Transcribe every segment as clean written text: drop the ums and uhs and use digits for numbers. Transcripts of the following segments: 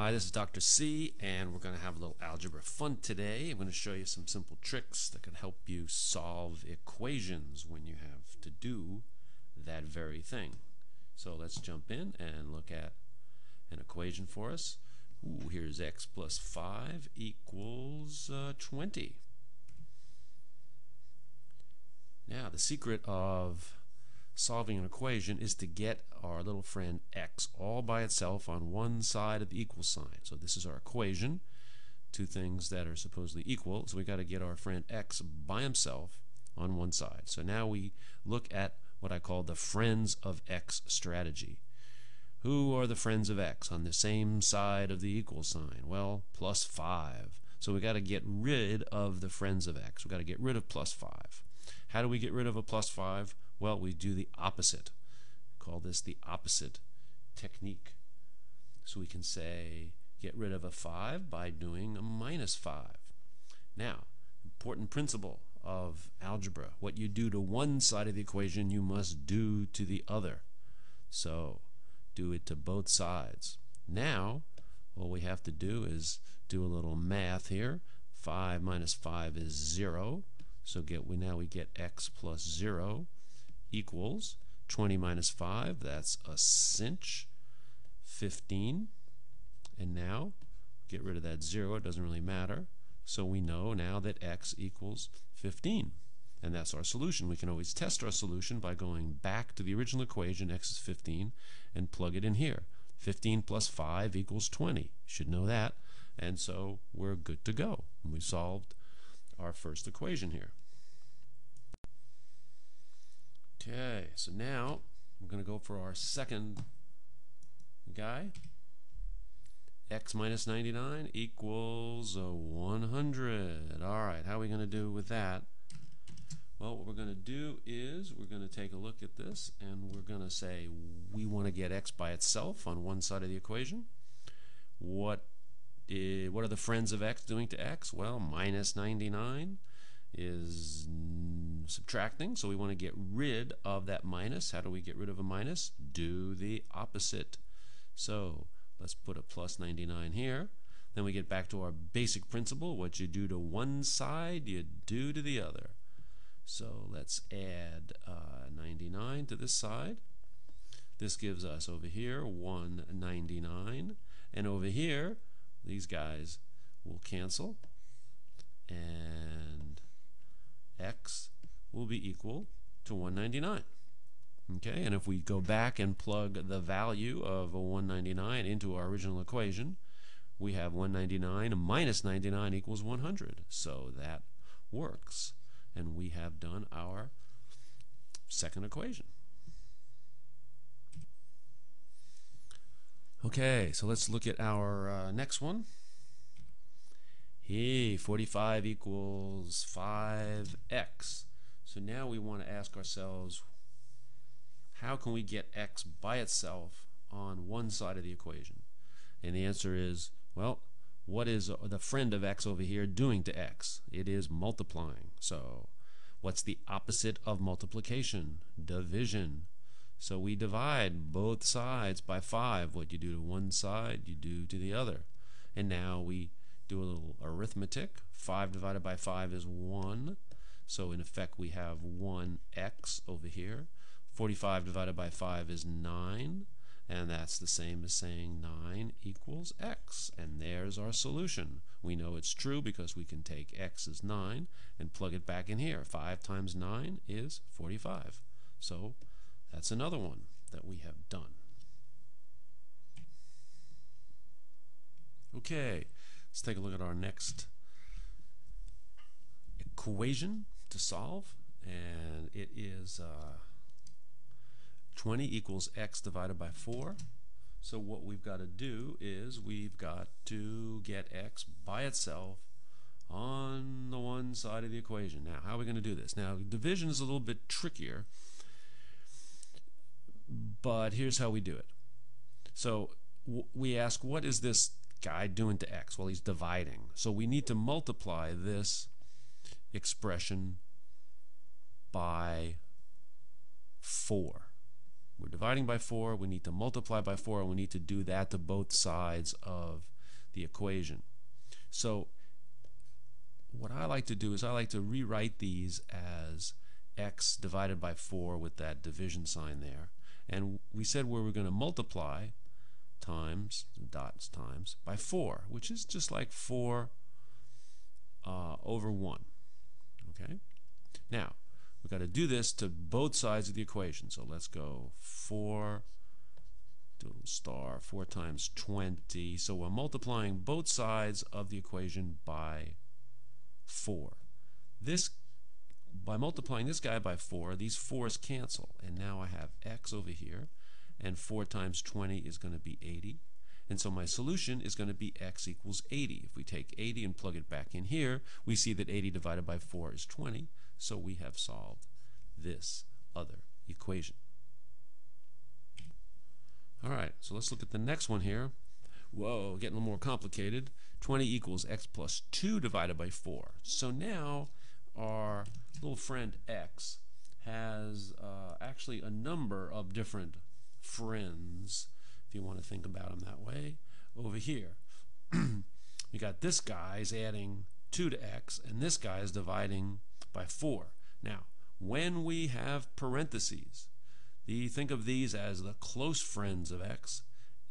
Hi, this is Dr. C, and we're going to have a little algebra fun today. I'm going to show you some simple tricks that can help you solve equations when you have to do that very thing. So let's jump in and look at an equation for us. Here's x plus 5 equals 20. Now, the secret of solving an equation is to get our little friend x all by itself on one side of the equal sign. So this is our equation, two things that are supposedly equal. So we got to get our friend x by himself on one side. So now we look at what I call the friends of x strategy. Who are the friends of x on the same side of the equal sign? Well, plus 5. So we got to get rid of the friends of x. We got to get rid of plus 5. How do we get rid of a plus 5? Well, we do the opposite. Call this the opposite technique. So we can say get rid of a 5 by doing a minus 5. Now, important principle of algebra. What you do to one side of the equation, you must do to the other. So do it to both sides. Now, all we have to do is do a little math here. 5 minus 5 is 0. So now we get x plus 0 equals 20 minus 5, that's a cinch, 15. And now, get rid of that 0, it doesn't really matter. So we know now that x equals 15. And that's our solution. We can always test our solution by going back to the original equation, x is 15, and plug it in here. 15 plus 5 equals 20. You should know that. And so we're good to go. And we solved our first equation here. Okay, so now we're going to go for our second guy. X minus 99 equals 100. All right, how are we going to do with that? Well, what we're going to do is we're going to take a look at this, and we're going to say we want to get x by itself on one side of the equation. What are the friends of x doing to x? Well, minus 99 is subtracting, so we want to get rid of that minus. How do we get rid of a minus? Do the opposite. So let's put a plus 99 here. Then we get back to our basic principle. What you do to one side, you do to the other. So let's add 99 to this side. This gives us over here 199, and over here these guys will cancel, and x will be equal to 199. Okay, and if we go back and plug the value of a 199 into our original equation, we have 199 minus 99 equals 100. So that works, and we have done our second equation. Okay, so let's look at our next one. Hey, 45 equals 5x. So now we want to ask ourselves, how can we get x by itself on one side of the equation? And the answer is, well, what is the friend of x over here doing to x? It is multiplying. So what's the opposite of multiplication? Division. So we divide both sides by 5. What you do to one side, you do to the other. And now we do a little arithmetic. 5 divided by 5 is 1. So in effect we have 1x over here. 45 divided by 5 is 9. And that's the same as saying 9 equals x. And there's our solution. We know it's true because we can take x as 9 and plug it back in here. 5 times 9 is 45. So that's another one that we have done. Okay, let's take a look at our next equation to solve, and it is 20 equals x divided by 4. So what we've got to do is we've got to get x by itself on the one side of the equation. Now, how are we going to do this? Now, division is a little bit trickier, but here's how we do it. So we ask, what is this guy doing to x? Well, he's dividing. So we need to multiply this expression by 4. We're dividing by 4. We need to multiply by 4, and we need to do that to both sides of the equation. So what I like to do is I like to rewrite these as x divided by 4 with that division sign there. And we said we were going to multiply times, dots times, by 4, which is just like 4 over 1. Okay? Now, we've got to do this to both sides of the equation. So let's go 4, do a little star, 4 times 20. So we're multiplying both sides of the equation by 4. By multiplying this guy by 4, these 4's cancel. And now I have x over here. And 4 times 20 is going to be 80. And so my solution is going to be x equals 80. If we take 80 and plug it back in here, we see that 80 divided by 4 is 20. So we have solved this other equation. All right, so let's look at the next one here. Whoa, getting a little more complicated. 20 equals x plus 2 divided by 4. So now our little friend x has actually a number of different friends, if you want to think about them that way, over here. We got this guy's adding 2 to x, and this guy is dividing by 4. Now, when we have parentheses, think of these as the close friends of x,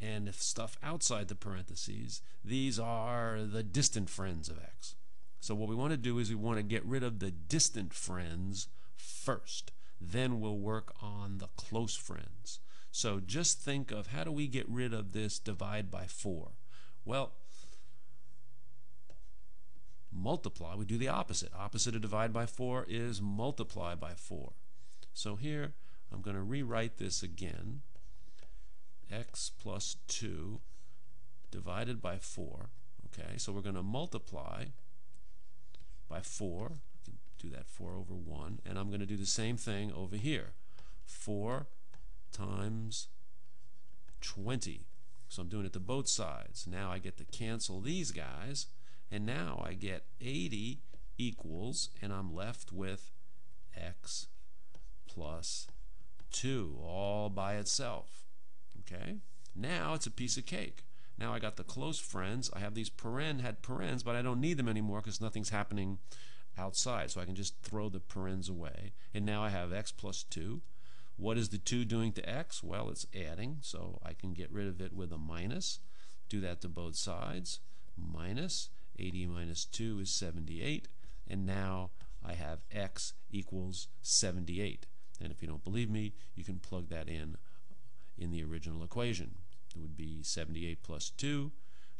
and if stuff outside the parentheses, these are the distant friends of x. So what we want to do is we want to get rid of the distant friends first. Then we'll work on the close friends. So just think of, how do we get rid of this divide by 4? Well, multiply. We do the opposite. Opposite of divide by 4 is multiply by 4. So here I'm going to rewrite this again. X plus 2 divided by 4. Okay, so we're going to multiply by 4. I can do that 4 over 1. And I'm going to do the same thing over here. 4 times 20. So I'm doing it to both sides. Now I get to cancel these guys. And now I get 80 equals, and I'm left with x plus 2 all by itself. Okay? Now it's a piece of cake. Now I got the close friends. I have these had parens, but I don't need them anymore because nothing's happening outside. So I can just throw the parens away. And now I have x plus 2. What is the 2 doing to x? Well, it's adding, so I can get rid of it with a minus. Do that to both sides. Minus 80 minus 2 is 78. And now I have x equals 78. And if you don't believe me, you can plug that in the original equation. It would be 78 plus 2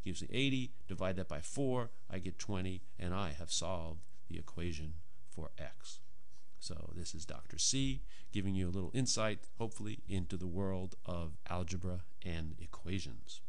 gives me 80. Divide that by 4, I get 20, and I have solved the equation for x. So this is Dr. C giving you a little insight, hopefully, into the world of algebra and equations.